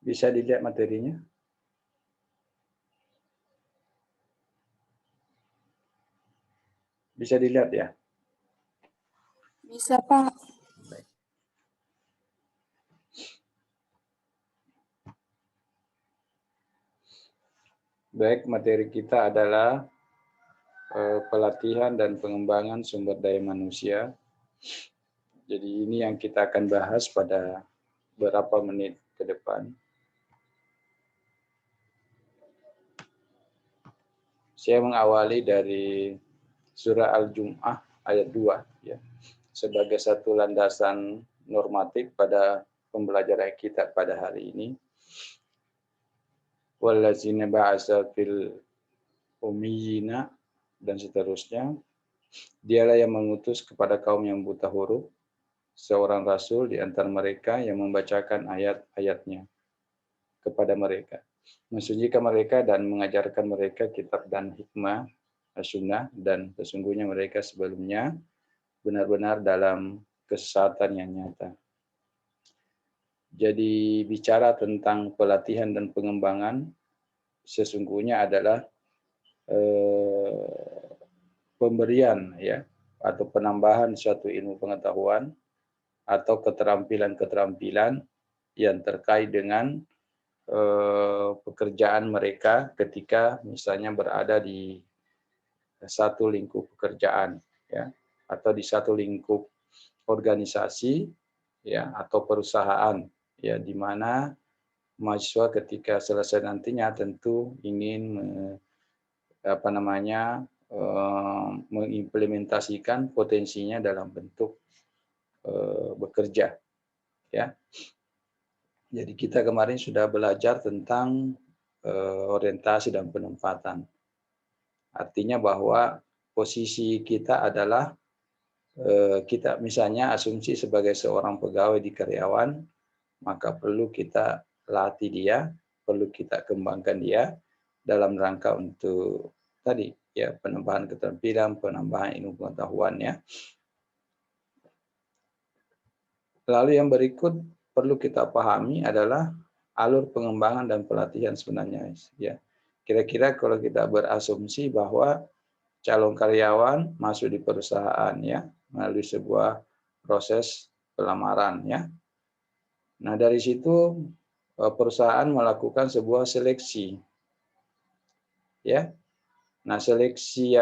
Bisa dilihat materinya? Bisa dilihat ya? Bisa, Pak. Baik, materi kita adalah pelatihan dan pengembangan sumber daya manusia. Jadi ini yang kita akan bahas pada beberapa menit ke depan. Saya mengawali dari surah Al-Jum'ah ayat 2 ya, sebagai satu landasan normatif pada pembelajaran kita pada hari ini. Wallazina ba'asa fil ummiyina dan seterusnya. Dialah yang mengutus kepada kaum yang buta huruf seorang rasul di antara mereka yang membacakan ayat-ayatnya kepada mereka, mensucikan mereka dan mengajarkan mereka kitab dan hikmah sunnah, dan sesungguhnya mereka sebelumnya benar-benar dalam kesesatan yang nyata. Jadi bicara tentang pelatihan dan pengembangan sesungguhnya adalah pemberian ya atau penambahan suatu ilmu pengetahuan atau keterampilan-keterampilan yang terkait dengan pekerjaan mereka ketika misalnya berada di satu lingkup pekerjaan ya atau di satu lingkup organisasi ya atau perusahaan ya di mana mahasiswa ketika selesai nantinya tentu ingin mengimplementasikan potensinya dalam bentuk bekerja ya. Jadi kita kemarin sudah belajar tentang orientasi dan penempatan. Artinya bahwa posisi kita adalah kita misalnya asumsi sebagai seorang pegawai di karyawan, maka perlu kita latih dia, perlu kita kembangkan dia dalam rangka untuk tadi ya penambahan keterampilan, penambahan ilmu pengetahuannya. Lalu yang berikut perlu kita pahami adalah alur pengembangan dan pelatihan sebenarnya ya. Kira-kira kalau kita berasumsi bahwa calon karyawan masuk di perusahaan ya melalui sebuah proses pelamaran ya. Nah, dari situ perusahaan melakukan sebuah seleksi. Ya. Nah, seleksi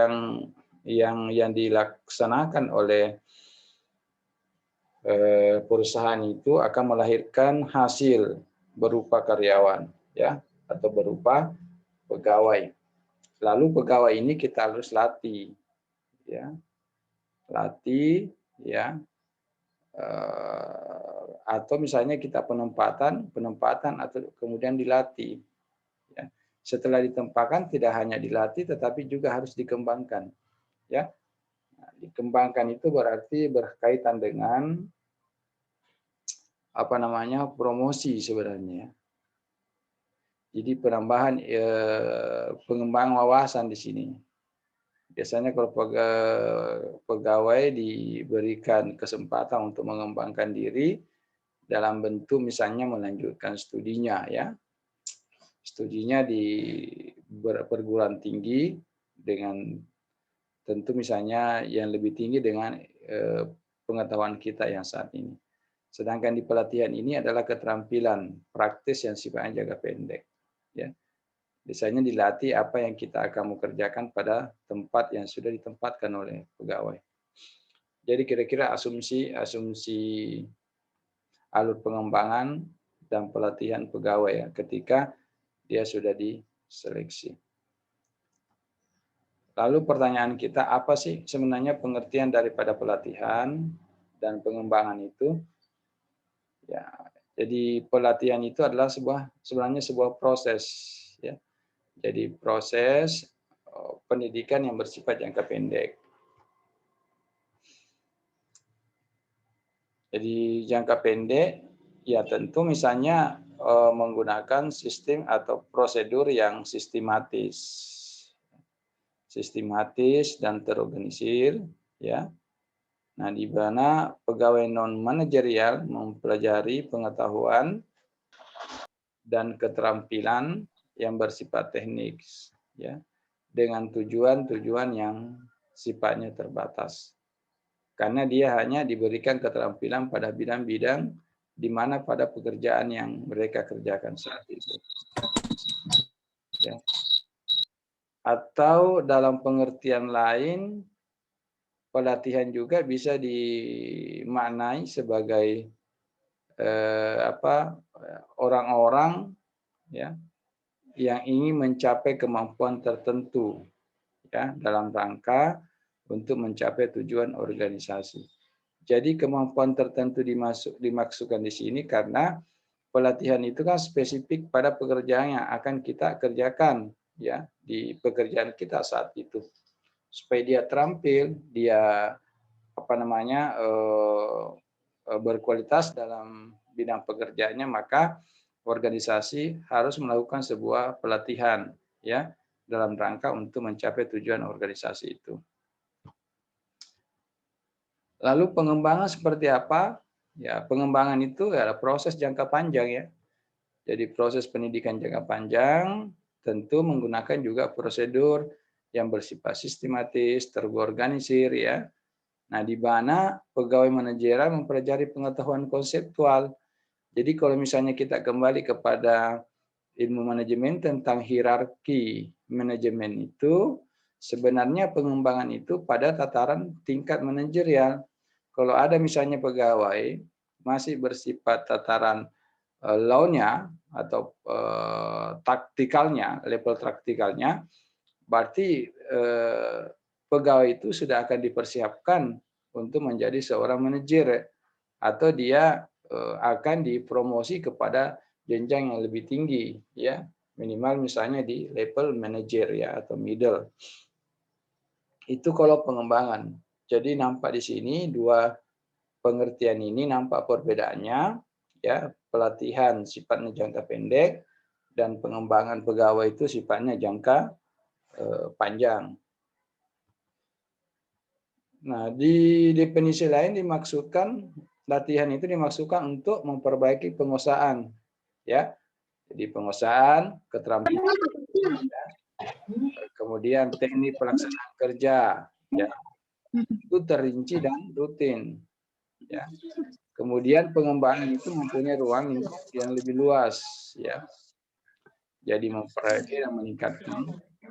yang dilaksanakan oleh perusahaan itu akan melahirkan hasil berupa karyawan ya atau berupa pegawai. Lalu pegawai ini kita harus latih ya. Latih ya atau misalnya kita penempatan atau kemudian dilatih ya. Setelah ditempatkan tidak hanya dilatih tetapi juga harus dikembangkan ya. Nah, dikembangkan itu berarti berkaitan dengan promosi sebenarnya. Jadi penambahan pengembangan wawasan di sini. Biasanya kalau pegawai diberikan kesempatan untuk mengembangkan diri dalam bentuk misalnya melanjutkan studinya ya. Studinya di perguruan tinggi dengan tentu misalnya yang lebih tinggi dengan pengetahuan kita yang saat ini. Sedangkan di pelatihan ini adalah keterampilan praktis yang sifatnya jangka pendek. Ya. Biasanya dilatih apa yang kita akan mengerjakan pada tempat yang sudah ditempatkan oleh pegawai. Jadi kira-kira asumsi alur pengembangan dan pelatihan pegawai ya, ketika dia sudah diseleksi. Lalu pertanyaan kita, apa sih sebenarnya pengertian daripada pelatihan dan pengembangan itu? Ya, jadi pelatihan itu adalah sebenarnya sebuah proses ya. Jadi proses pendidikan yang bersifat jangka pendek. Jadi jangka pendek ya tentu misalnya menggunakan sistem atau prosedur yang sistematis dan terorganisir ya. Nah, di mana pegawai non manajerial mempelajari pengetahuan dan keterampilan yang bersifat teknis, ya, dengan tujuan-tujuan yang sifatnya terbatas. Karena dia hanya diberikan keterampilan pada bidang-bidang di mana pada pekerjaan yang mereka kerjakan saat itu. Ya. Atau dalam pengertian lain, pelatihan juga bisa dimaknai sebagai orang-orang ya yang ingin mencapai kemampuan tertentu ya dalam rangka untuk mencapai tujuan organisasi. Jadi kemampuan tertentu dimaksudkan di sini karena pelatihan itu kan spesifik pada pekerjaan yang akan kita kerjakan ya di pekerjaan kita saat itu. Supaya dia terampil, dia berkualitas dalam bidang pekerjaannya, maka organisasi harus melakukan sebuah pelatihan ya dalam rangka untuk mencapai tujuan organisasi itu. Lalu pengembangan seperti apa? Ya, pengembangan itu adalah proses jangka panjang ya. Jadi proses pendidikan jangka panjang tentu menggunakan juga prosedur yang bersifat sistematis, terorganisir ya. Nah, di mana pegawai manajerial mempelajari pengetahuan konseptual. Jadi kalau misalnya kita kembali kepada ilmu manajemen tentang hierarki manajemen itu, sebenarnya pengembangan itu pada tataran tingkat manajerial. Kalau ada misalnya pegawai masih bersifat tataran law-nya atau taktikalnya, level taktikalnya, berarti pegawai itu sudah akan dipersiapkan untuk menjadi seorang manajer atau dia akan dipromosi kepada jenjang yang lebih tinggi ya, minimal misalnya di level manajer ya atau middle. Itu kalau pengembangan. Jadi nampak di sini dua pengertian ini nampak perbedaannya ya, pelatihan sifatnya jangka pendek dan pengembangan pegawai itu sifatnya jangka panjang. Nah, di definisi lain dimaksudkan latihan itu dimaksudkan untuk memperbaiki penguasaan ya. Jadi penguasaan, keterampilan, ya. Kemudian teknik pelaksanaan kerja ya. Itu terinci dan rutin ya. Kemudian pengembangan itu mempunyai ruang lingkup yang lebih luas ya. Jadi memperbaiki dan meningkatkan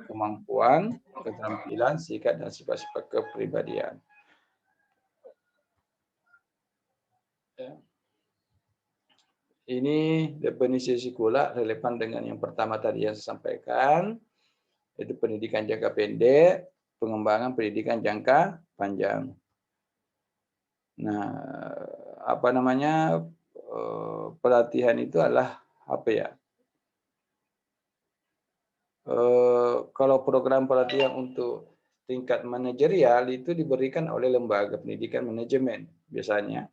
kemampuan, keterampilan, sikap dan sifat-sifat kepribadian. Ya. Ini definisi sekolah relevan dengan yang pertama tadi yang saya sampaikan, yaitu pendidikan jangka pendek, pengembangan pendidikan jangka panjang. Nah, pelatihan itu adalah apa ya? Kalau program pelatihan untuk tingkat manajerial itu diberikan oleh lembaga pendidikan manajemen biasanya.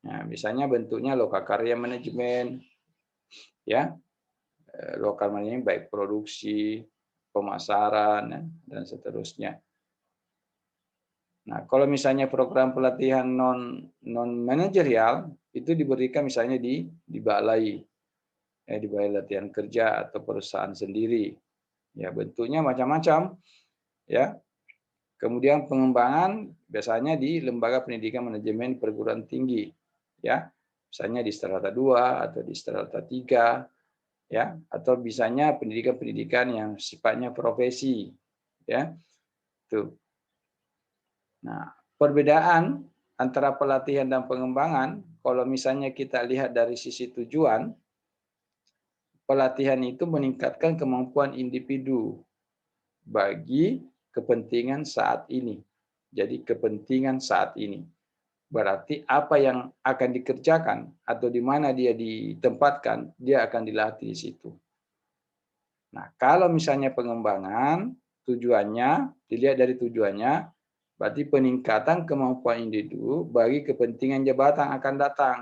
Nah, misalnya bentuknya lokakarya manajemen, ya, lokal manajemen baik produksi, pemasaran, dan seterusnya. Nah, kalau misalnya program pelatihan non manajerial itu diberikan misalnya di balai, di balai latihan kerja atau perusahaan sendiri. Ya, bentuknya macam-macam, ya. Kemudian pengembangan biasanya di lembaga pendidikan manajemen perguruan tinggi, ya. Misalnya di strata 2 atau di strata 3, ya, atau misalnya pendidikan-pendidikan yang sifatnya profesi, ya. Tuh. Nah, perbedaan antara pelatihan dan pengembangan, kalau misalnya kita lihat dari sisi tujuan, pelatihan itu meningkatkan kemampuan individu bagi kepentingan saat ini. Jadi kepentingan saat ini. Berarti apa yang akan dikerjakan atau di mana dia ditempatkan, dia akan dilatih di situ. Nah, kalau misalnya pengembangan, tujuannya, dilihat dari tujuannya, berarti peningkatan kemampuan individu bagi kepentingan jabatan akan datang.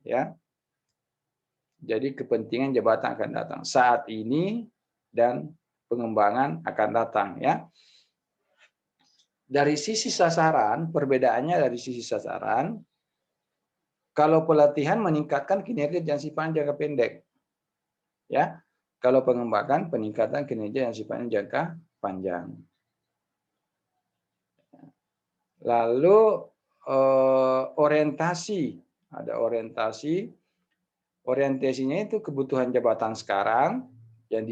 Ya. Jadi kepentingan jabatan akan datang saat ini dan pengembangan akan datang. Ya. Dari sisi sasaran, perbedaannya dari sisi sasaran, kalau pelatihan meningkatkan kinerja jangka pendek. ya. Kalau pengembangan peningkatan kinerja yang sifatnya jangka panjang. Lalu orientasi, ada orientasi. Orientasinya itu kebutuhan jabatan sekarang yang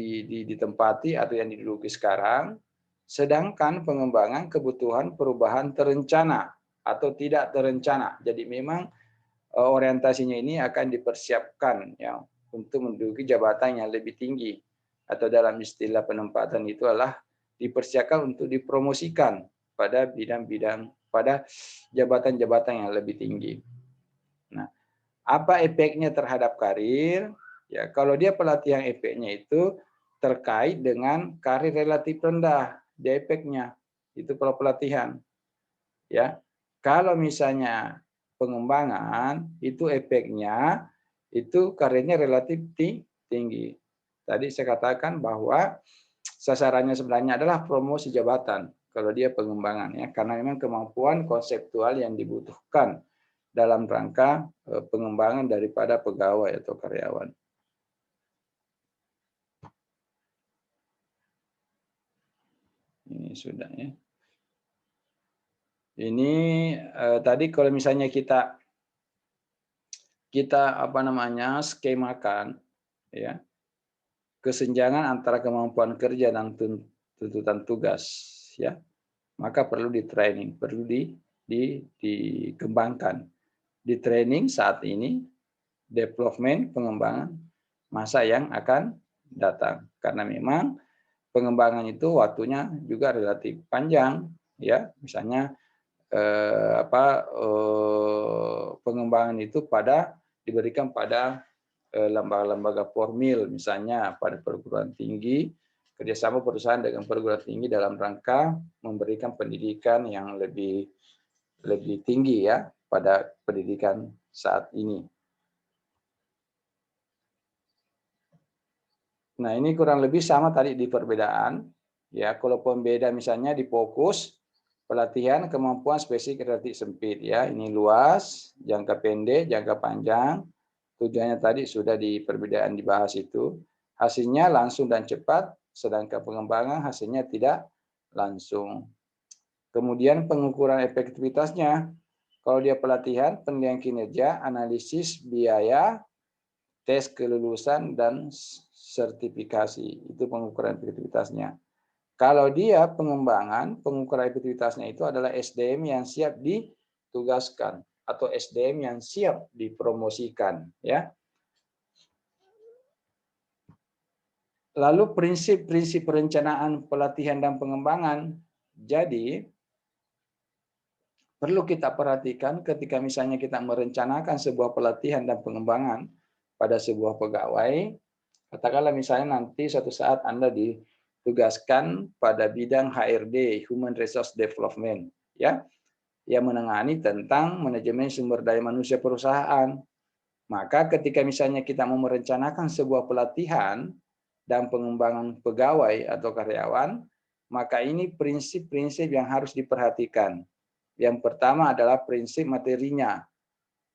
ditempati atau yang diduduki sekarang, sedangkan pengembangan kebutuhan perubahan terencana atau tidak terencana. Jadi memang orientasinya ini akan dipersiapkan ya untuk menduduki jabatan yang lebih tinggi, atau dalam istilah penempatan itu adalah dipersiapkan untuk dipromosikan pada bidang-bidang, pada jabatan-jabatan yang lebih tinggi. Nah, apa efeknya terhadap karir? Ya, kalau dia pelatihan, efeknya itu terkait dengan karir relatif rendah, dia efeknya itu kalau pelatihan. Ya, kalau misalnya pengembangan itu efeknya itu karirnya relatif tinggi. Tadi saya katakan bahwa sasarannya sebenarnya adalah promosi jabatan kalau dia pengembangan ya, karena memang kemampuan konseptual yang dibutuhkan dalam rangka pengembangan daripada pegawai atau karyawan. Ini sudah ya. Ini tadi kalau misalnya kita apa namanya skemakan ya, kesenjangan antara kemampuan kerja dan tuntutan tugas ya, maka perlu di training, perlu dikembangkan. Di training saat ini, development, pengembangan masa yang akan datang, karena memang pengembangan itu waktunya juga relatif panjang ya. Misalnya pengembangan itu diberikan pada lembaga-lembaga formil, misalnya pada perguruan tinggi, kerjasama perusahaan dengan perguruan tinggi dalam rangka memberikan pendidikan yang lebih tinggi ya pada pendidikan saat ini. Nah, ini kurang lebih sama tadi di perbedaan. Ya, kalau pembeda misalnya di fokus pelatihan kemampuan spesifik relatif sempit ya. Ini luas, jangka pendek, jangka panjang. Tujuannya tadi sudah di perbedaan dibahas itu. Hasilnya langsung dan cepat, sedangkan pengembangan hasilnya tidak langsung. Kemudian pengukuran efektivitasnya. Kalau dia pelatihan, penilaian kinerja, analisis biaya, tes kelulusan, dan sertifikasi. Itu pengukuran efektivitasnya. Kalau dia pengembangan, pengukuran efektivitasnya itu adalah SDM yang siap ditugaskan atau SDM yang siap dipromosikan. Ya. Lalu prinsip-prinsip perencanaan pelatihan dan pengembangan. Jadi, perlu kita perhatikan ketika misalnya kita merencanakan sebuah pelatihan dan pengembangan pada sebuah pegawai, katakanlah misalnya nanti suatu saat Anda ditugaskan pada bidang HRD, Human Resource Development, ya, yang menangani tentang manajemen sumber daya manusia perusahaan. Maka ketika misalnya kita mau merencanakan sebuah pelatihan dan pengembangan pegawai atau karyawan, maka ini prinsip-prinsip yang harus diperhatikan. Yang pertama adalah prinsip materinya.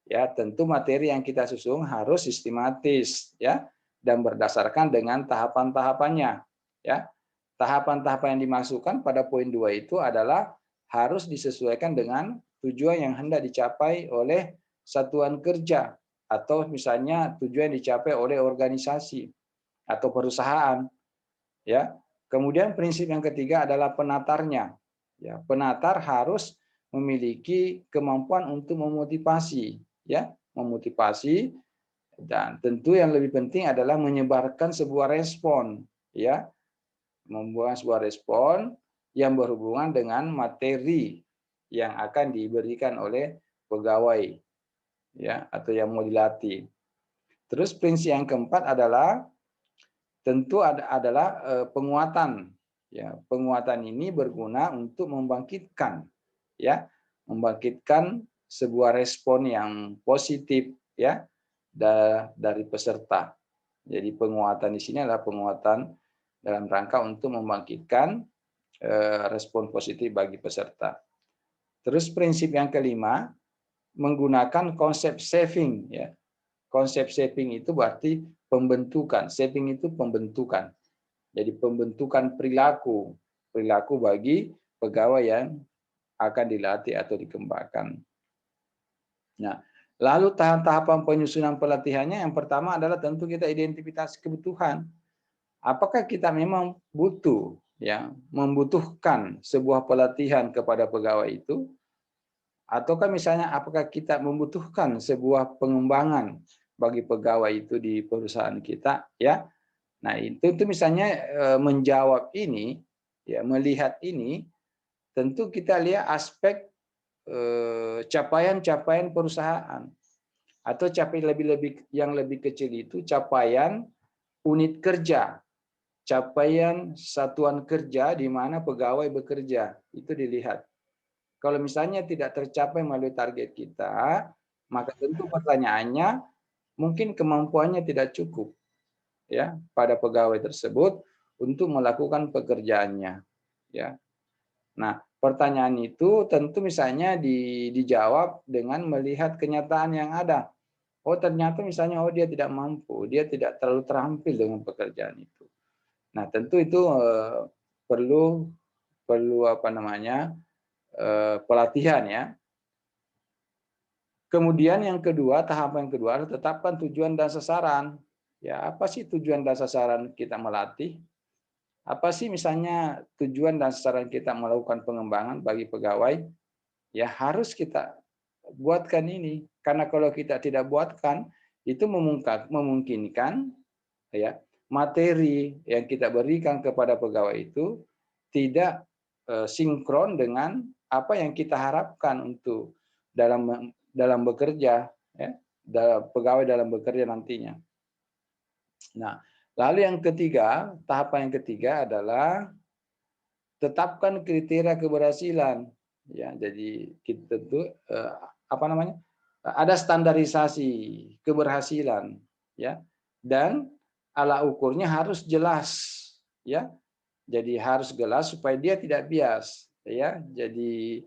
Ya, tentu materi yang kita susun harus sistematis ya dan berdasarkan dengan tahapan-tahapannya. Ya. Tahapan-tahapan yang dimasukkan pada poin 2 itu adalah harus disesuaikan dengan tujuan yang hendak dicapai oleh satuan kerja atau misalnya tujuan yang dicapai oleh organisasi atau perusahaan. Ya. Kemudian prinsip yang ketiga adalah penatarnya. Ya, penatar harus memiliki kemampuan untuk memotivasi, ya, memotivasi, dan tentu yang lebih penting adalah menyebarkan sebuah respon, ya, membuat sebuah respon yang berhubungan dengan materi yang akan diberikan oleh pegawai, ya, atau yang mau dilatih. Terus prinsip yang keempat adalah tentu adalah penguatan. Ya, penguatan ini berguna untuk membangkitkan, ya, membangkitkan sebuah respon yang positif, ya, dari peserta. Jadi penguatan di sini adalah penguatan dalam rangka untuk membangkitkan respon positif bagi peserta. Terus prinsip yang kelima, menggunakan konsep saving, ya. Konsep saving itu berarti pembentukan. Shaping itu pembentukan. Jadi pembentukan perilaku bagi pegawai yang akan dilatih atau dikembangkan. Nah, lalu tahapan penyusunan pelatihannya yang pertama adalah tentu kita identifikasi kebutuhan. Apakah kita memang butuh, ya, membutuhkan sebuah pelatihan kepada pegawai itu, ataukah misalnya apakah kita membutuhkan sebuah pengembangan bagi pegawai itu di perusahaan kita, ya. Nah, itu misalnya menjawab ini, ya, melihat ini, tentu kita lihat aspek capaian-capaian perusahaan atau yang lebih kecil itu capaian unit kerja, capaian satuan kerja di mana pegawai bekerja, itu dilihat. Kalau misalnya tidak tercapai melalui target kita, maka tentu pertanyaannya mungkin kemampuannya tidak cukup, ya, pada pegawai tersebut untuk melakukan pekerjaannya, ya. Nah, pertanyaan itu tentu misalnya dijawab dengan melihat kenyataan yang ada. Oh, ternyata misalnya dia tidak mampu, dia tidak terlalu terampil dengan pekerjaan itu. Nah, tentu itu perlu apa namanya? Pelatihan, ya. Kemudian yang kedua, tahapan yang kedua adalah tetapkan tujuan dan sasaran. Ya, apa sih tujuan dan sasaran kita melatih? Apa sih misalnya tujuan dan sasaran kita melakukan pengembangan bagi pegawai? Ya harus kita buatkan ini. Karena kalau kita tidak buatkan, itu memungkinkan, ya, materi yang kita berikan kepada pegawai itu tidak sinkron dengan apa yang kita harapkan untuk dalam bekerja, ya, pegawai dalam bekerja nantinya. Nah, lalu yang ketiga, tahapan yang ketiga adalah tetapkan kriteria keberhasilan. Ya, jadi kita tentu apa namanya? Ada standarisasi keberhasilan, ya. Dan ala ukurnya harus jelas, ya. Jadi harus jelas supaya dia tidak bias, ya. Jadi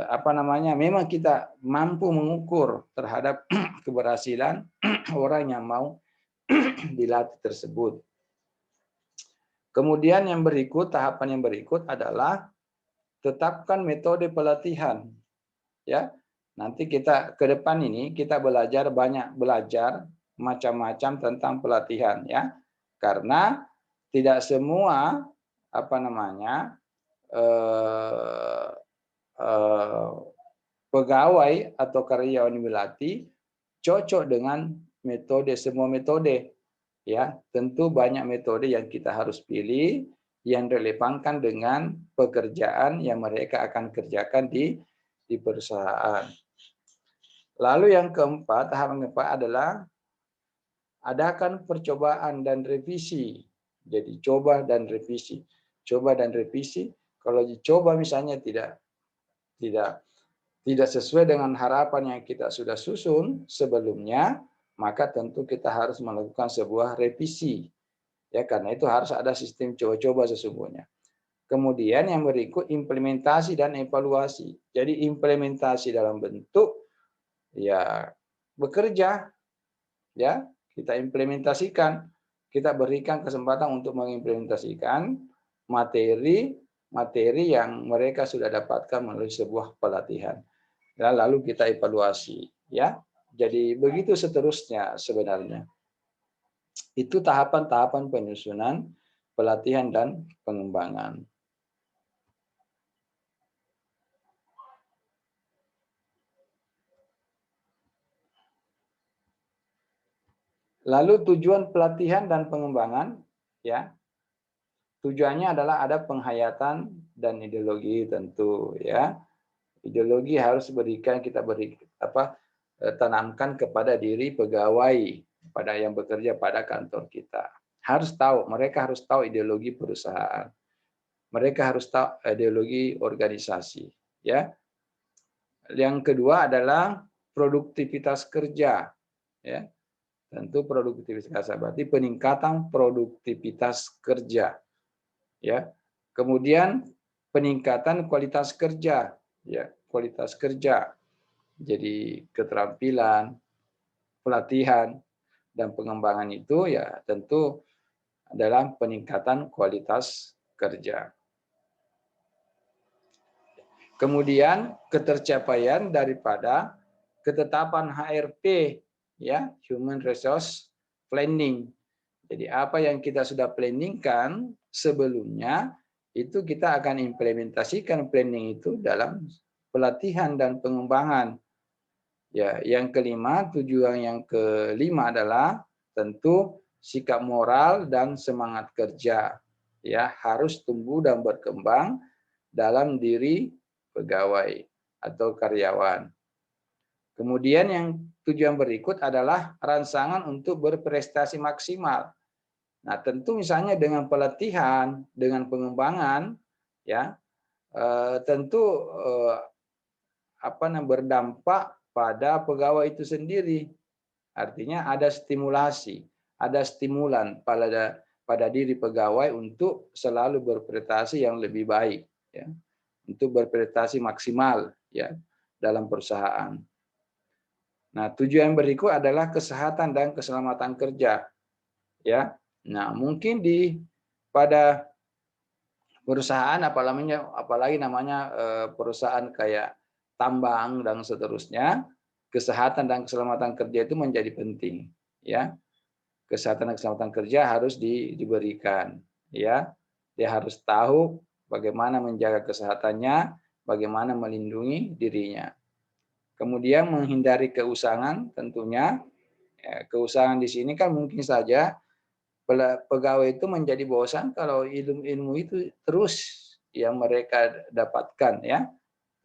apa namanya? Memang kita mampu mengukur terhadap keberhasilan orang yang mau dilatih tersebut. Kemudian yang berikut, tahapan yang berikut adalah tetapkan metode pelatihan. Ya, nanti kita ke depan ini kita belajar macam-macam tentang pelatihan, ya. Karena tidak semua apa namanya eh, eh, pegawai atau karyawan yang dilatih cocok dengan semua metode. Ya, tentu banyak metode yang kita harus pilih yang relevankan dengan pekerjaan yang mereka akan kerjakan di perusahaan. Lalu yang keempat, tahapan keempat adalah adakan percobaan dan revisi. Jadi coba dan revisi. Coba dan revisi. Kalau dicoba misalnya tidak sesuai dengan harapan yang kita sudah susun sebelumnya, maka tentu kita harus melakukan sebuah revisi. Ya, karena itu harus ada sistem coba-coba sesungguhnya. Kemudian yang berikut implementasi dan evaluasi. Jadi implementasi dalam bentuk ya bekerja, ya, kita implementasikan, kita berikan kesempatan untuk mengimplementasikan materi yang mereka sudah dapatkan melalui sebuah pelatihan. Dan lalu kita evaluasi, ya. Jadi begitu seterusnya sebenarnya. Itu tahapan-tahapan penyusunan pelatihan dan pengembangan. Lalu tujuan pelatihan dan pengembangan, ya. Tujuannya adalah ada penghayatan dan ideologi tentu, ya. Ideologi harus tanamkan kepada diri pegawai pada yang bekerja pada kantor kita. Mereka harus tahu ideologi perusahaan. Mereka harus tahu ideologi organisasi, ya. Yang kedua adalah produktivitas kerja, ya. Tentu produktivitas kerja berarti peningkatan produktivitas kerja, ya. Kemudian peningkatan kualitas kerja, ya, kualitas kerja. Jadi keterampilan, pelatihan, dan pengembangan itu ya tentu adalah peningkatan kualitas kerja. Kemudian ketercapaian daripada ketetapan HRP, ya, Human Resource Planning. Jadi apa yang kita sudah planningkan sebelumnya itu kita akan implementasikan planning itu dalam pelatihan dan pengembangan. Ya, yang kelima, tujuan yang kelima adalah tentu sikap moral dan semangat kerja. Ya, harus tumbuh dan berkembang dalam diri pegawai atau karyawan. Kemudian yang tujuan berikut adalah rangsangan untuk berprestasi maksimal. Nah, tentu misalnya dengan pelatihan, dengan pengembangan, ya tentu berdampak pada pegawai itu sendiri. Artinya ada stimulasi, ada stimulan pada diri pegawai untuk selalu berprestasi yang lebih baik, ya, untuk berprestasi maksimal, ya, dalam perusahaan. Nah, tujuan berikut adalah kesehatan dan keselamatan kerja, ya. Nah, mungkin pada perusahaan apalagi namanya perusahaan kayak tambang dan seterusnya, kesehatan dan keselamatan kerja itu menjadi penting, ya. Kesehatan dan keselamatan kerja harus diberikan, ya. Dia harus tahu bagaimana menjaga kesehatannya, bagaimana melindungi dirinya. Kemudian menghindari keusangan tentunya. Ya, keusangan di sini kan mungkin saja pegawai itu menjadi bosan kalau ilmu-ilmu itu terus yang mereka dapatkan, ya.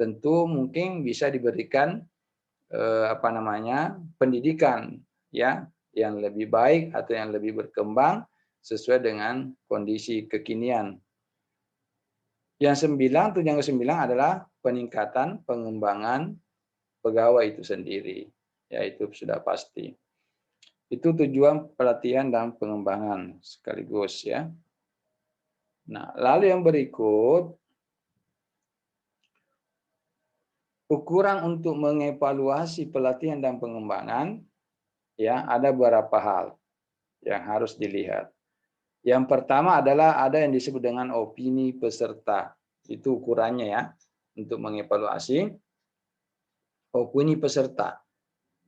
Tentu mungkin bisa diberikan pendidikan, ya, yang lebih baik atau yang lebih berkembang sesuai dengan kondisi kekinian. Tujuan ke-9 adalah peningkatan pengembangan pegawai itu sendiri, yaitu sudah pasti. Itu tujuan pelatihan dan pengembangan sekaligus, ya. Nah, lalu yang berikut, ukuran untuk mengevaluasi pelatihan dan pengembangan, ya, ada beberapa hal yang harus dilihat. Yang pertama adalah ada yang disebut dengan opini peserta. Itu ukurannya, ya, untuk mengevaluasi opini peserta.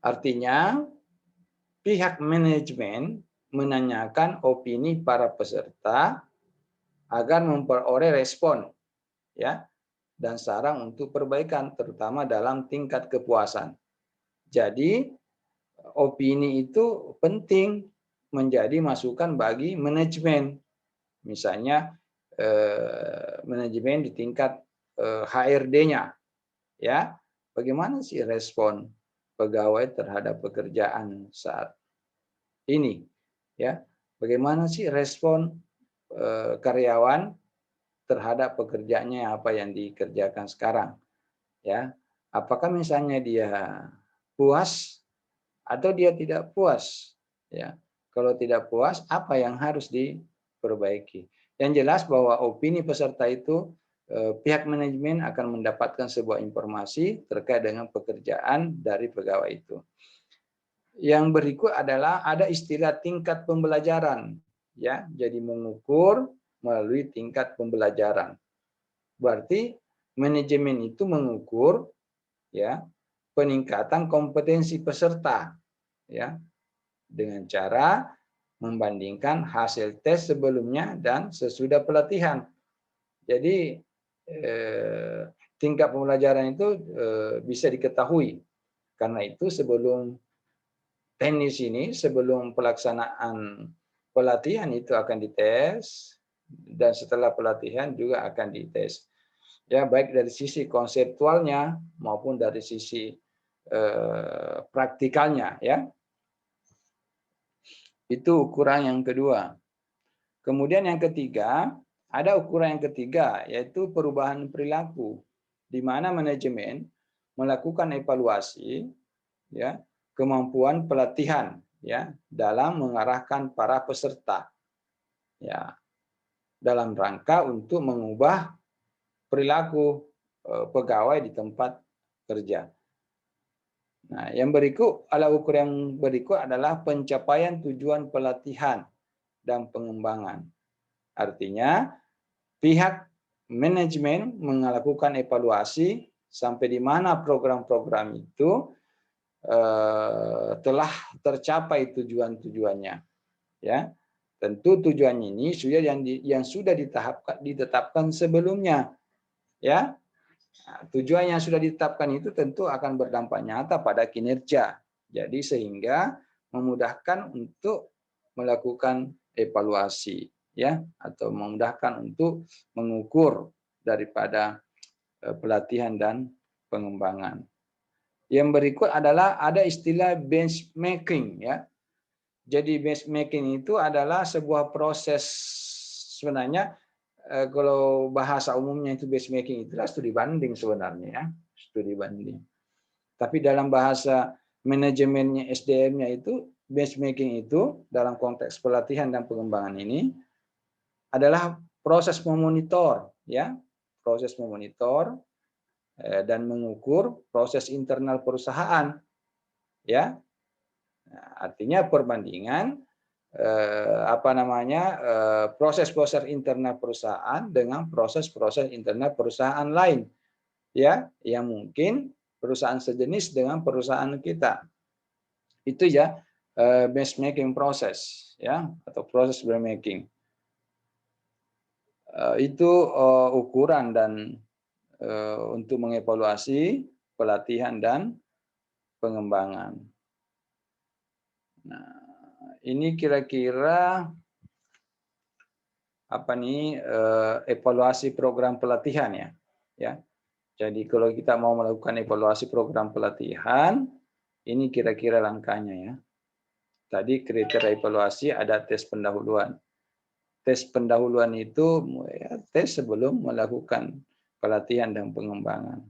Artinya pihak manajemen menanyakan opini para peserta agar memperoleh respon, ya, dan saran untuk perbaikan terutama dalam tingkat kepuasan. Jadi opini itu penting menjadi masukan bagi manajemen. Misalnya manajemen di tingkat HRD-nya, ya, bagaimana sih respon pegawai terhadap pekerjaan saat ini, ya, bagaimana sih respon karyawan terhadap pekerjaannya apa yang dikerjakan sekarang, ya, apakah misalnya dia puas atau dia tidak puas, ya, kalau tidak puas apa yang harus diperbaiki. Yang jelas bahwa opini peserta itu pihak manajemen akan mendapatkan sebuah informasi terkait dengan pekerjaan dari pegawai itu. Yang berikut adalah ada istilah tingkat pembelajaran, ya. Jadi mengukur melalui tingkat pembelajaran. Berarti manajemen itu mengukur, ya, peningkatan kompetensi peserta, ya, dengan cara membandingkan hasil tes sebelumnya dan sesudah pelatihan. Jadi tingkat pembelajaran itu bisa diketahui. Karena itu sebelum teknis ini, sebelum pelaksanaan pelatihan itu akan dites, dan setelah pelatihan juga akan dites. Ya, baik dari sisi konseptualnya maupun dari sisi praktikalnya, ya. Itu ukuran yang kedua. Kemudian yang ketiga, ada ukuran yang ketiga, yaitu perubahan perilaku, di mana manajemen melakukan evaluasi, ya, kemampuan pelatihan, ya, dalam mengarahkan para peserta, ya, dalam rangka untuk mengubah perilaku pegawai di tempat kerja. Nah, yang berikut, alat ukur yang berikut adalah pencapaian tujuan pelatihan dan pengembangan. Artinya, pihak manajemen melakukan evaluasi sampai di mana program-program itu telah tercapai tujuan-tujuannya. Ya, tentu tujuan ini sudah yang sudah ditetapkan sebelumnya. Ya, nah, tujuan yang sudah ditetapkan itu tentu akan berdampak nyata pada kinerja. Jadi sehingga memudahkan untuk melakukan evaluasi, ya, atau memudahkan untuk mengukur daripada pelatihan dan pengembangan. Yang berikut adalah ada istilah benchmarking, ya. Jadi benchmarking itu adalah sebuah proses, sebenarnya kalau bahasa umumnya itu benchmarking itulah studi banding sebenarnya, ya, studi banding. Tapi dalam bahasa manajemennya SDM-nya itu benchmarking itu dalam konteks pelatihan dan pengembangan ini adalah proses memonitor, ya, proses memonitor dan mengukur proses internal perusahaan, ya. Nah, artinya perbandingan proses-proses internal perusahaan dengan proses-proses internal perusahaan lain, ya, yang mungkin perusahaan sejenis dengan perusahaan kita. Itu ya benchmarking proses, ya, atau proses benchmarking. Itu ukuran dan untuk mengevaluasi pelatihan dan pengembangan. Nah, ini kira-kira evaluasi program pelatihan, ya. Ya. Jadi kalau kita mau melakukan evaluasi program pelatihan, ini kira-kira langkahnya, ya. Tadi kriteria evaluasi ada tes pendahuluan. Tes pendahuluan itu ya, tes sebelum melakukan pelatihan dan pengembangan.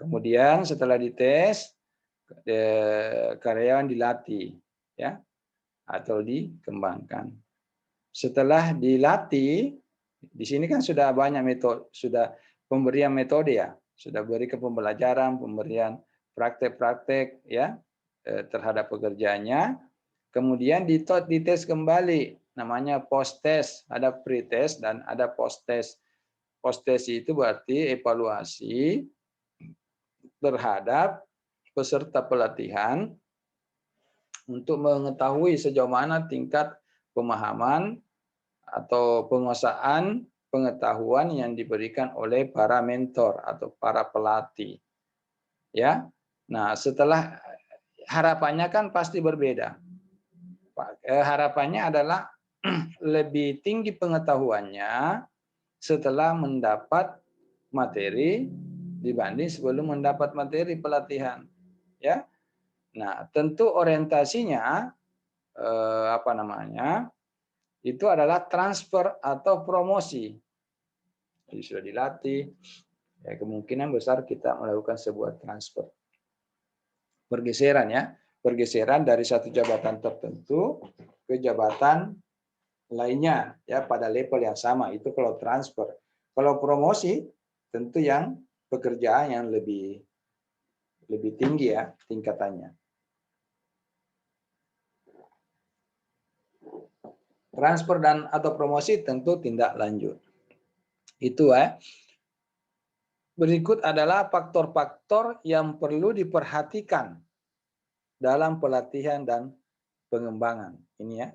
Kemudian setelah dites, karyawan dilatih, ya, atau dikembangkan. Setelah dilatih, di sini kan sudah banyak metode, sudah pemberian metode, ya, sudah berikan pembelajaran, pemberian praktek-praktek, ya, terhadap pekerjaannya. Kemudian dites kembali, namanya post test, ada pre test dan ada post test. Post test itu berarti evaluasi terhadap peserta pelatihan untuk mengetahui sejauh mana tingkat pemahaman atau penguasaan pengetahuan yang diberikan oleh para mentor atau para pelatih. Ya. Nah, setelah harapannya kan pasti berbeda. Harapannya adalah lebih tinggi pengetahuannya setelah mendapat materi dibanding sebelum mendapat materi pelatihan. Ya. Nah, tentu orientasinya itu adalah transfer atau promosi. Jadi sudah dilatih, ya, kemungkinan besar kita melakukan sebuah transfer. Pergeseran, ya, pergeseran dari satu jabatan tertentu ke jabatan lainnya, ya, pada level yang sama. Itu kalau transfer. Kalau promosi tentu yang pekerjaan yang lebih tinggi, ya, tingkatannya. Transfer dan atau promosi tentu tindak lanjut. Itu, ya. Berikut adalah faktor-faktor yang perlu diperhatikan dalam pelatihan dan pengembangan. Ini, ya,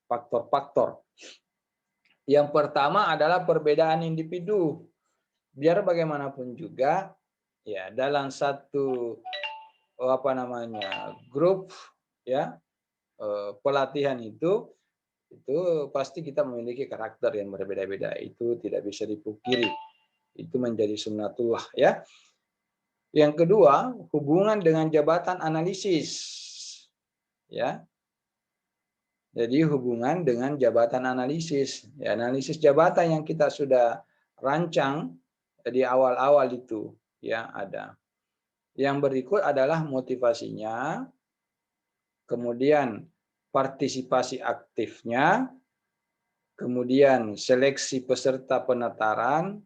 faktor-faktor. Yang pertama adalah perbedaan individu. Biar bagaimanapun juga, ya, dalam satu grup, ya, pelatihan itu pasti kita memiliki karakter yang berbeda-beda. Itu tidak bisa dipungkiri. Itu menjadi sunnatullah, ya. Yang kedua, hubungan dengan jabatan analisis. Ya. Jadi hubungan dengan jabatan analisis. Ya, analisis jabatan yang kita sudah rancang di awal-awal itu, ya, ada. Yang berikut adalah motivasinya, kemudian partisipasi aktifnya, kemudian seleksi peserta penataran,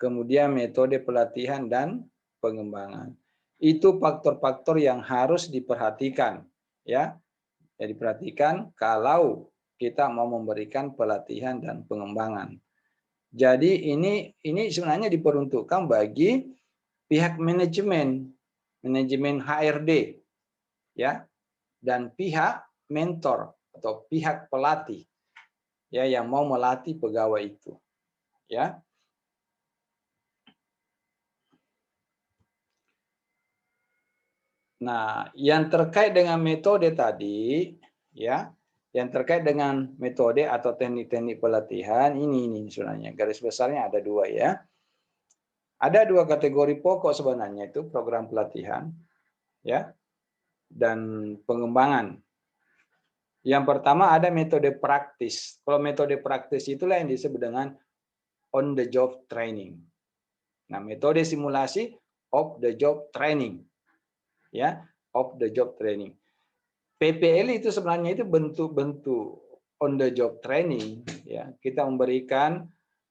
kemudian metode pelatihan dan pengembangan. Itu faktor-faktor yang harus diperhatikan, ya. Ya, diperhatikan kalau kita mau memberikan pelatihan dan pengembangan. Jadi ini sebenarnya diperuntukkan bagi pihak manajemen, manajemen HRD, ya, dan pihak mentor atau pihak pelatih, ya, yang mau melatih pegawai itu, ya. Nah, yang terkait dengan metode tadi, ya, yang terkait dengan metode atau teknik-teknik pelatihan ini sebenarnya garis besarnya ada dua, ya. Ada dua kategori pokok sebenarnya itu program pelatihan, ya, dan pengembangan. Yang pertama ada metode praktis. Kalau metode praktis itulah yang disebut dengan on the job training. Nah, metode simulasi of the job training, ya, of the job training. PPL itu sebenarnya itu bentuk-bentuk on the job training, ya. Kita memberikan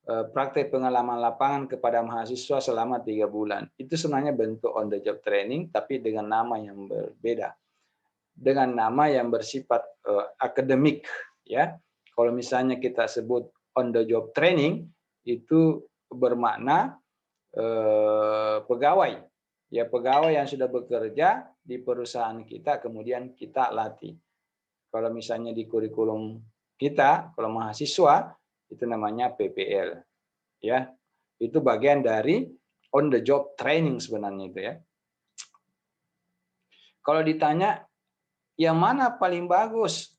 praktek pengalaman lapangan kepada mahasiswa selama 3 bulan. Itu sebenarnya bentuk on the job training tapi dengan nama yang berbeda. Dengan nama yang bersifat akademik, ya. Kalau misalnya kita sebut on the job training itu bermakna pegawai, ya, pegawai yang sudah bekerja di perusahaan kita kemudian kita latih. Kalau misalnya di kurikulum kita, kalau mahasiswa itu namanya PPL, ya. Itu bagian dari on the job training sebenarnya itu, ya. Kalau ditanya yang mana paling bagus,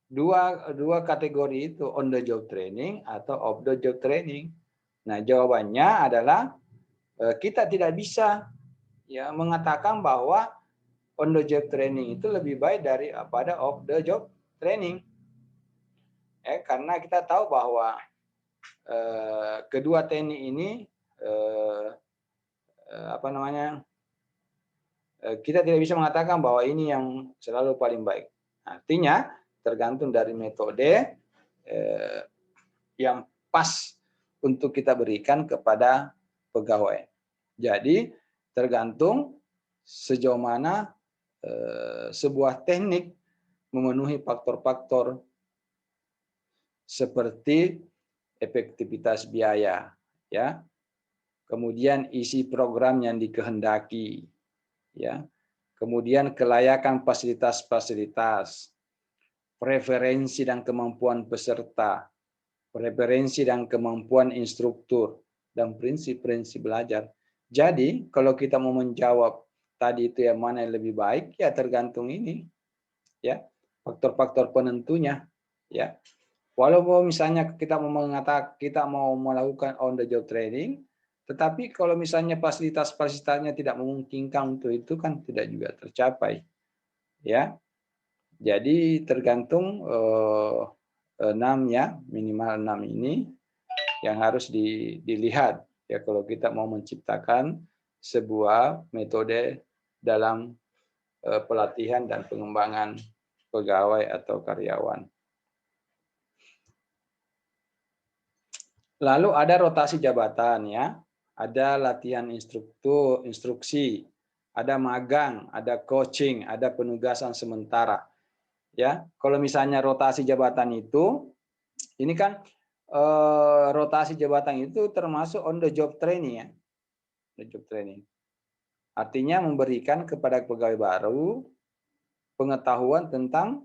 dua kategori itu, on the job training atau off the job training. Nah, jawabannya adalah kita tidak bisa, ya, mengatakan bahwa on the job training itu lebih baik daripada off the job training. Karena kita tahu bahwa kedua teknik ini kita tidak bisa mengatakan bahwa ini yang selalu paling baik. Artinya tergantung dari metode yang pas untuk kita berikan kepada pegawai. Jadi tergantung sejauh mana sebuah teknik memenuhi faktor-faktor seperti efektivitas biaya, ya. Kemudian isi program yang dikehendaki, ya. Kemudian kelayakan fasilitas-fasilitas, preferensi dan kemampuan peserta, preferensi dan kemampuan instruktur, dan prinsip-prinsip belajar. Jadi, kalau kita mau menjawab tadi itu yang mana yang lebih baik, ya tergantung ini, ya, faktor-faktor penentunya, ya. Walaupun misalnya kita mau melakukan on the job training, tetapi kalau misalnya fasilitasnya tidak memungkinkan untuk itu kan tidak juga tercapai, ya. Jadi tergantung 6, ya, minimal 6 ini yang harus dilihat, ya, kalau kita mau menciptakan sebuah metode dalam pelatihan dan pengembangan pegawai atau karyawan. Lalu ada rotasi jabatan, ya. Ada latihan instruksi, ada magang, ada coaching, ada penugasan sementara. Ya, kalau misalnya rotasi jabatan itu, ini kan rotasi jabatan itu termasuk on the job training, ya. The job training. Artinya memberikan kepada pegawai baru pengetahuan tentang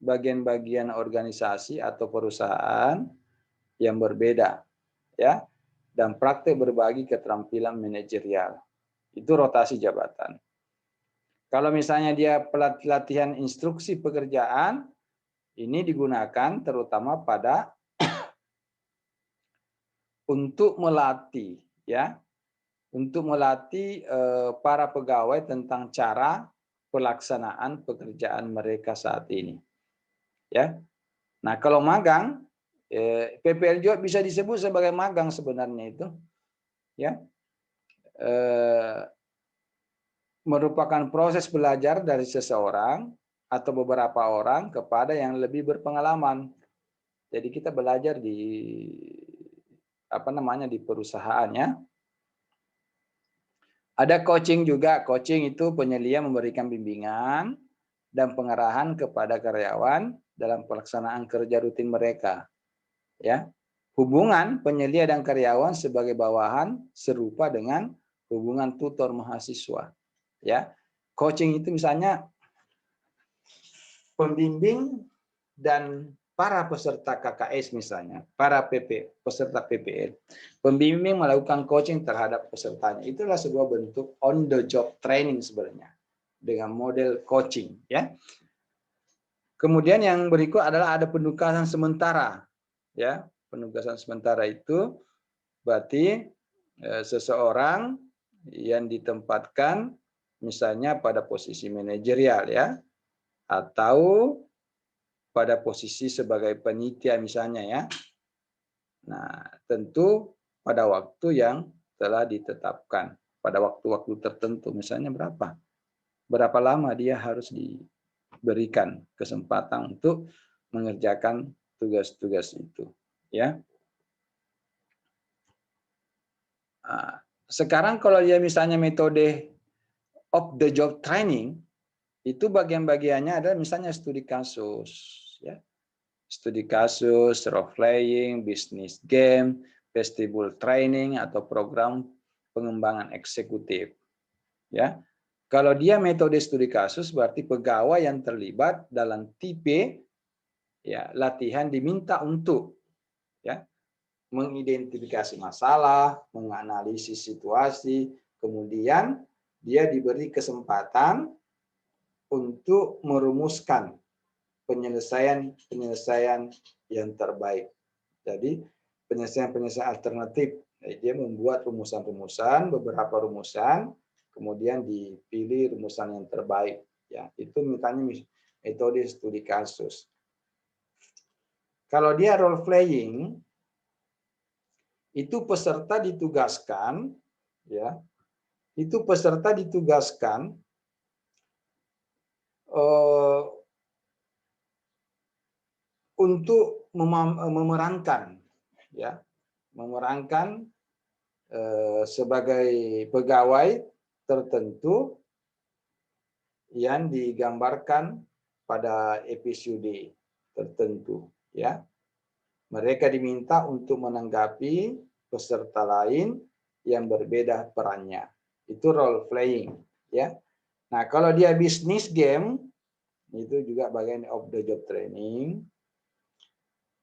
bagian-bagian organisasi atau perusahaan yang berbeda, ya, dan praktek berbagi keterampilan manajerial. Itu rotasi jabatan. Kalau misalnya dia pelatihan instruksi pekerjaan, ini digunakan terutama pada untuk melatih, ya, untuk melatih para pegawai tentang cara pelaksanaan pekerjaan mereka saat ini, ya. Nah, kalau magang, PPL juga bisa disebut sebagai magang sebenarnya itu, ya. Merupakan proses belajar dari seseorang atau beberapa orang kepada yang lebih berpengalaman. Jadi kita belajar di perusahaannya. Ada coaching juga. Coaching itu penyelia memberikan bimbingan dan pengarahan kepada karyawan dalam pelaksanaan kerja rutin mereka. Ya, hubungan penyelia dan karyawan sebagai bawahan serupa dengan hubungan tutor mahasiswa. Ya, coaching itu misalnya pembimbing dan para peserta KKS misalnya, para peserta PPL, pembimbing melakukan coaching terhadap pesertanya. Itulah sebuah bentuk on the job training sebenarnya dengan model coaching, ya. Kemudian yang berikut adalah ada penugasan sementara, ya. Penugasan sementara itu berarti seseorang yang ditempatkan misalnya pada posisi manajerial, ya, atau pada posisi sebagai panitia misalnya, ya. Nah, tentu pada waktu yang telah ditetapkan, pada waktu-waktu tertentu, misalnya berapa lama dia harus diberikan kesempatan untuk mengerjakan tugas-tugas itu, ya. Nah, sekarang kalau dia misalnya metode of the job training, itu bagian-bagiannya adalah misalnya studi kasus, ya. Studi kasus, role playing, business game, vestibule training atau program pengembangan eksekutif. Ya, kalau dia metode studi kasus berarti pegawai yang terlibat dalam tipe ya latihan diminta untuk ya mengidentifikasi masalah, menganalisis situasi, kemudian dia diberi kesempatan untuk merumuskan penyelesaian yang terbaik. Jadi penyelesaian alternatif. Dia membuat rumusan-rumusan, beberapa rumusan, kemudian dipilih rumusan yang terbaik. Ya, itu misalnya metode studi kasus. Kalau dia role playing, itu peserta ditugaskan, ya, itu peserta ditugaskan untuk memerankan, ya, memerankan sebagai pegawai tertentu yang digambarkan pada episode tertentu, ya. Mereka diminta untuk menanggapi peserta lain yang berbeda perannya. Itu role playing, ya. Nah, kalau dia business game itu juga bagian of the job training.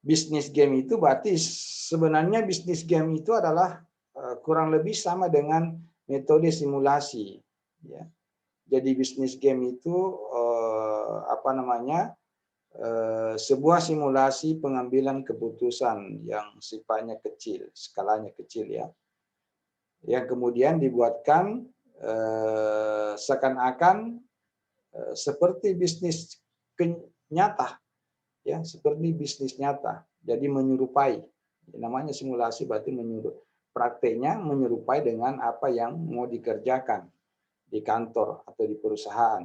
Bisnis game itu berarti sebenarnya bisnis game itu adalah kurang lebih sama dengan metode simulasi, ya. Jadi bisnis game itu apa namanya sebuah simulasi pengambilan keputusan yang sifatnya kecil, skalanya kecil, ya, yang kemudian dibuatkan seakan-akan seperti bisnis nyata, ya, seperti bisnis nyata. Jadi menyerupai, namanya simulasi berarti prakteknya menyerupai dengan apa yang mau dikerjakan di kantor atau di perusahaan.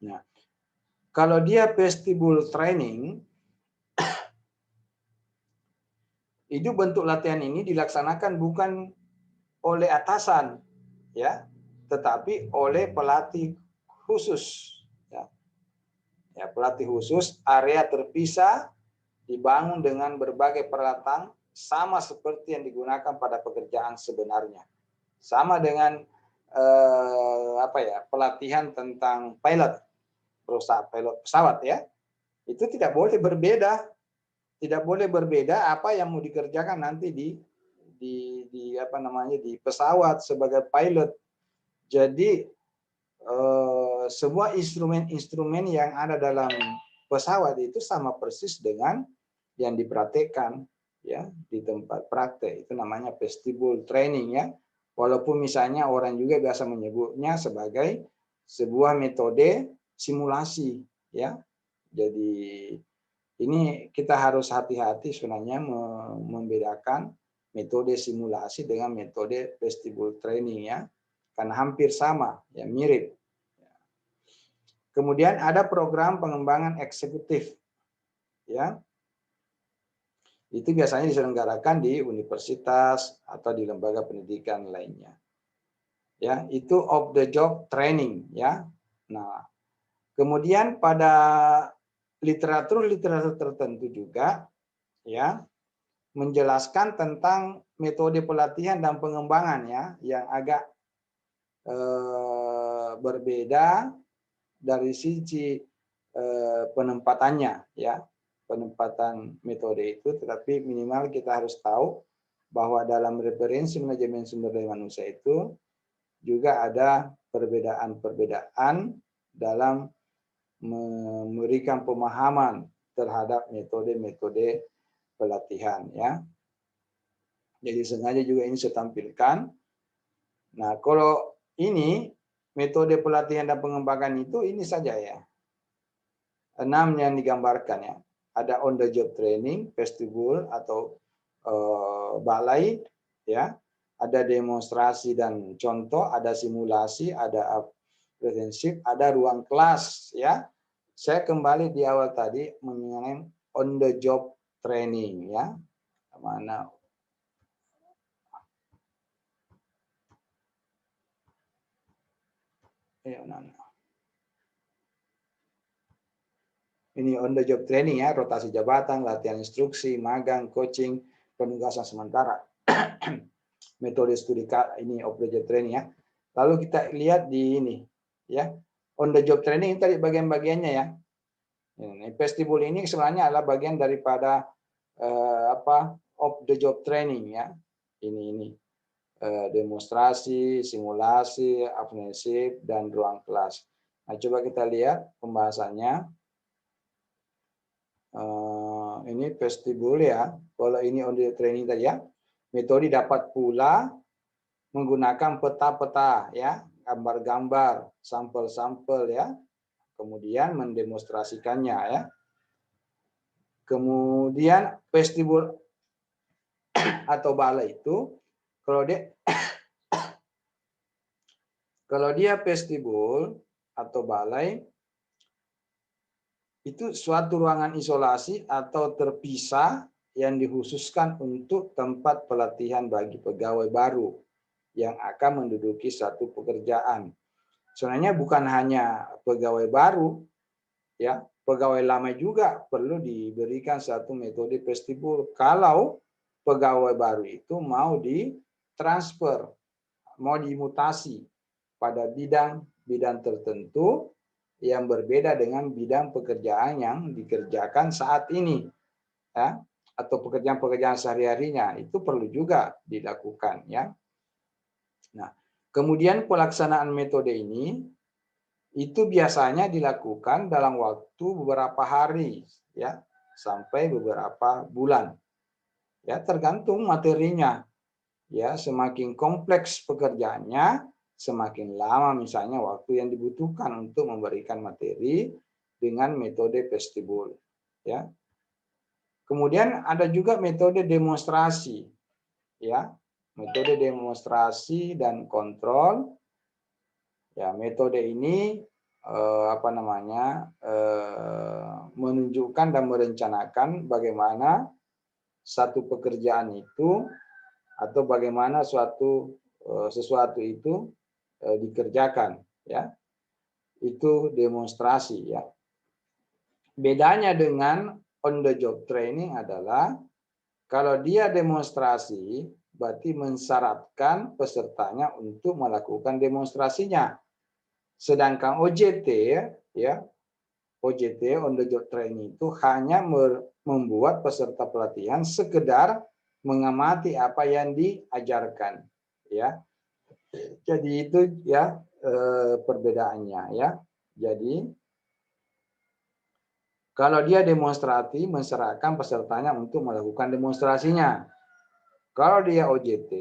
Nah, kalau dia vestibule training, itu bentuk latihan ini dilaksanakan bukan oleh atasan, ya, tetapi oleh pelatih khusus, ya. Ya, pelatih khusus, area terpisah, dibangun dengan berbagai peralatan sama seperti yang digunakan pada pekerjaan sebenarnya. Sama dengan pelatihan tentang pilot pesawat, ya. Itu tidak boleh berbeda. Tidak boleh berbeda apa yang mau dikerjakan nanti di pesawat sebagai pilot. Jadi semua instrumen-instrumen yang ada dalam pesawat itu sama persis dengan yang dipraktekkan, ya, di tempat praktek. Itu namanya vestibule training, ya. Walaupun misalnya orang juga biasa menyebutnya sebagai sebuah metode simulasi, ya. Jadi ini kita harus hati-hati sebenarnya membedakan metode simulasi dengan metode vestibule training, ya. Karena hampir sama, ya, mirip. Kemudian ada program pengembangan eksekutif, ya. Itu biasanya diselenggarakan di universitas atau di lembaga pendidikan lainnya. Ya, itu of the job training ya. Nah, kemudian pada literatur tertentu juga ya menjelaskan tentang metode pelatihan dan pengembangan ya yang agak berbeda dari sisi penempatannya ya, penempatan metode itu, tetapi minimal kita harus tahu bahwa dalam referensi manajemen sumber daya manusia itu juga ada perbedaan-perbedaan dalam memberikan pemahaman terhadap metode-metode pelatihan ya. Jadi sengaja juga ini saya tampilkan. Nah, kalau ini metode pelatihan dan pengembangan itu ini saja ya. 6 yang digambarkan ya. Ada on the job training, vestibul atau balai ya. Ada demonstrasi dan contoh, ada simulasi, ada apprenticeship, ada ruang kelas ya. Saya kembali di awal tadi mengenai on the job training ya. Mana ini on the job training ya, rotasi jabatan, latihan instruksi, magang, coaching, penugasan sementara. Metode studi ini on the job training ya. Lalu kita lihat di ini ya. On the job training tadi bagian-bagiannya ya. Ini vestibul ini sebenarnya adalah bagian daripada of the job training ya. Ini demonstrasi, simulasi, apprenticeship dan ruang kelas. Nah, coba kita lihat pembahasannya. Ini vestibul ya. Kalau ini on the training tadi ya. Metode dapat pula menggunakan peta-peta ya, gambar-gambar, sampel-sampel ya. Kemudian mendemonstrasikannya ya. Kemudian vestibul atau balai itu kalau dia vestibul atau balai itu suatu ruangan isolasi atau terpisah yang dikhususkan untuk tempat pelatihan bagi pegawai baru yang akan menduduki satu pekerjaan. Sebenarnya bukan hanya pegawai baru, ya, pegawai lama juga perlu diberikan satu metode vestibul. Kalau pegawai baru itu mau ditransfer, mau dimutasi pada bidang tertentu yang berbeda dengan bidang pekerjaan yang dikerjakan saat ini, ya, atau pekerjaan-pekerjaan sehari-harinya itu perlu juga dilakukan, ya. Nah, kemudian pelaksanaan metode ini itu biasanya dilakukan dalam waktu beberapa hari, ya, sampai beberapa bulan, ya, tergantung materinya, ya. Semakin kompleks pekerjaannya, semakin lama misalnya waktu yang dibutuhkan untuk memberikan materi dengan metode vestibul, ya. Kemudian ada juga metode demonstrasi, ya, metode demonstrasi dan kontrol. Ya, metode ini menunjukkan dan merencanakan bagaimana satu pekerjaan itu atau bagaimana sesuatu itu dikerjakan, ya. Itu demonstrasi, ya. Bedanya dengan on the job training adalah kalau dia demonstrasi berarti mensyaratkan pesertanya untuk melakukan demonstrasinya. Sedangkan OJT, ya, OJT on the job training itu hanya membuat peserta pelatihan sekedar mengamati apa yang diajarkan, ya. Jadi itu ya perbedaannya, ya. Jadi kalau dia demonstrasi mensyaratkan pesertanya untuk melakukan demonstrasinya. Kalau dia OJT,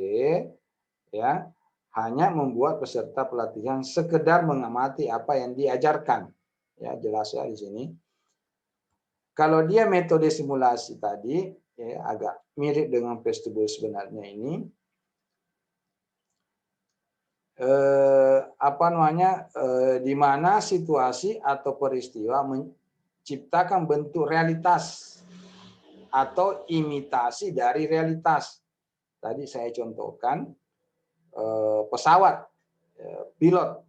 ya, hanya membuat peserta pelatihan sekedar mengamati apa yang diajarkan. Ya, jelas ya di sini. Kalau dia metode simulasi tadi, ya, agak mirip dengan vestibul sebenarnya ini. Di mana situasi atau peristiwa menciptakan bentuk realitas atau imitasi dari realitas. Tadi saya contohkan pesawat, pilot.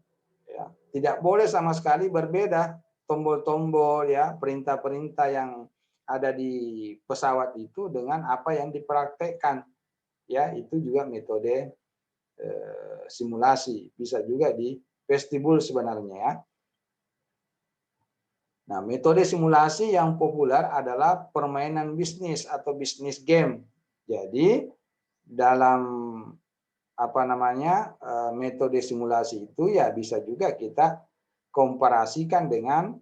Ya. Tidak boleh sama sekali berbeda tombol-tombol ya, perintah-perintah yang ada di pesawat itu dengan apa yang dipraktekkan. Ya, itu juga metode simulasi. Bisa juga di vestibul sebenarnya ya. Nah, metode simulasi yang populer adalah permainan bisnis atau bisnis game. Jadi, dalam apa namanya metode simulasi itu ya bisa juga kita komparasikan dengan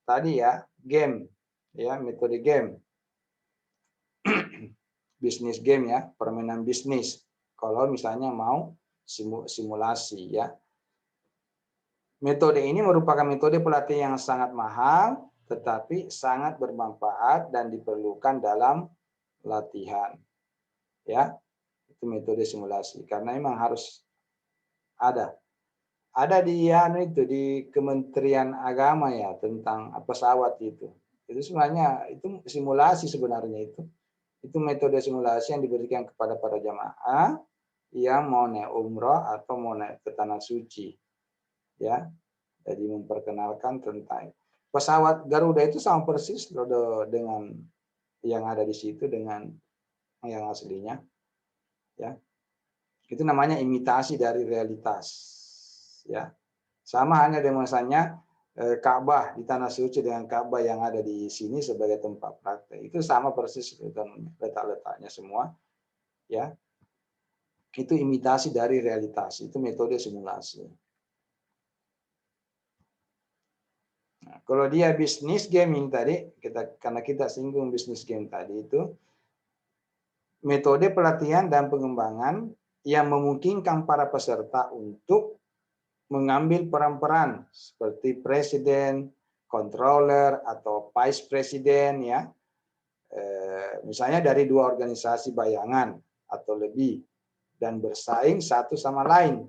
tadi ya game, ya metode game, bisnis game ya, permainan bisnis. Kalau misalnya mau simulasi ya. Metode ini merupakan metode pelatihan yang sangat mahal, tetapi sangat bermanfaat dan diperlukan dalam latihan. Ya, itu metode simulasi. Karena memang harus ada. Ada di itu di Kementerian Agama ya tentang pesawat itu. Itu sebenarnya itu simulasi sebenarnya itu. Itu metode simulasi yang diberikan kepada para jamaah yang mau naik umroh atau mau naik ke tanah suci. Ya. Jadi memperkenalkan tentang pesawat Garuda itu sama persis dengan yang ada di situ dengan yang aslinya, ya. Itu namanya imitasi dari realitas, ya. Sama hanya dengan misalnya Ka'bah di tanah suci dengan Ka'bah yang ada di sini sebagai tempat praktek. Itu sama persis letak-letaknya semua, ya. Itu imitasi dari realitas, itu metode simulasi. Nah, kalau dia bisnis gaming tadi, karena kita singgung bisnis game tadi itu, metode pelatihan dan pengembangan yang memungkinkan para peserta untuk mengambil peran-peran seperti presiden, controller, atau vice president ya, misalnya dari dua organisasi bayangan atau lebih, dan bersaing satu sama lain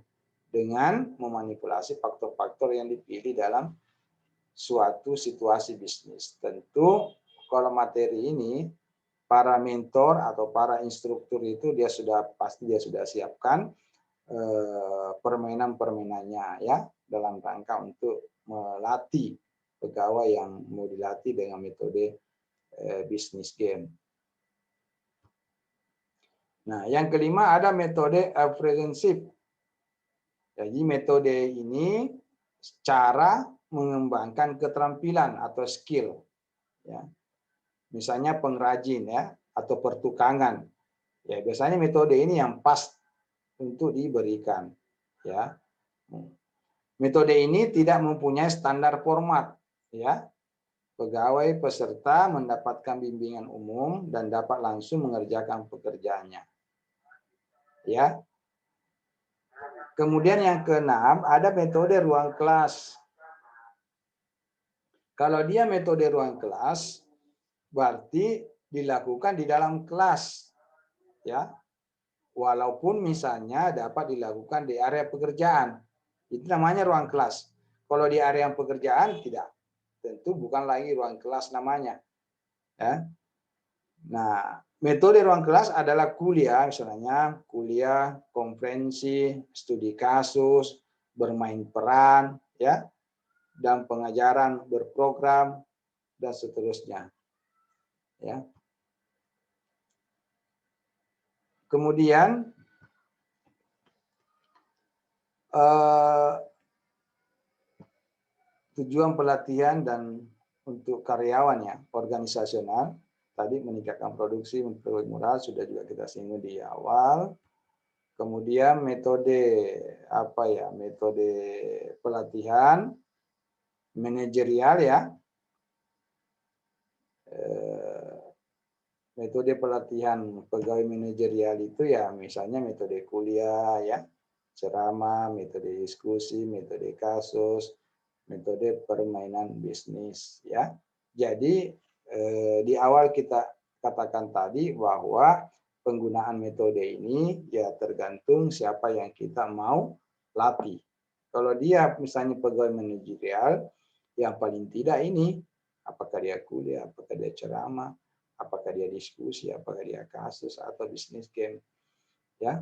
dengan memanipulasi faktor-faktor yang dipilih dalam suatu situasi bisnis. Tentu kalau materi ini para mentor atau para instruktur itu pasti dia sudah siapkan permainan-permainannya ya dalam rangka untuk melatih pegawai yang mau dilatih dengan metode bisnis game. Nah, yang kelima ada metode apprenticeship. Jadi metode ini cara mengembangkan keterampilan atau skill, ya. Misalnya pengrajin ya atau pertukangan. Ya biasanya metode ini yang pas untuk diberikan, ya. Metode ini tidak mempunyai standar format, ya. Pegawai peserta mendapatkan bimbingan umum dan dapat langsung mengerjakan pekerjaannya. Ya. Kemudian yang keenam ada metode ruang kelas. Kalau dia metode ruang kelas, berarti dilakukan di dalam kelas, ya. Walaupun misalnya dapat dilakukan di area pekerjaan, itu namanya ruang kelas. Kalau di area pekerjaan tidak, tentu bukan lagi ruang kelas namanya. Ya. Nah, metode ruang kelas adalah kuliah, misalnya kuliah, konferensi, studi kasus, bermain peran, ya, dan pengajaran berprogram dan seterusnya. Ya. Kemudian tujuan pelatihan dan untuk karyawan ya organisasional tadi meningkatkan produksi, memperoleh moral sudah juga kita singgung di awal. Kemudian metode metode pelatihan manajerial ya. Metode pelatihan pegawai manajerial itu ya misalnya metode kuliah ya, ceramah, metode diskusi, metode kasus, metode permainan bisnis ya. Jadi di awal kita katakan tadi bahwa penggunaan metode ini ya tergantung siapa yang kita mau latih. Kalau dia misalnya pegawai manajerial, yang paling tidak ini apakah dia kuliah, apakah dia ceramah, apakah dia diskusi, apakah dia kasus atau bisnis game, ya.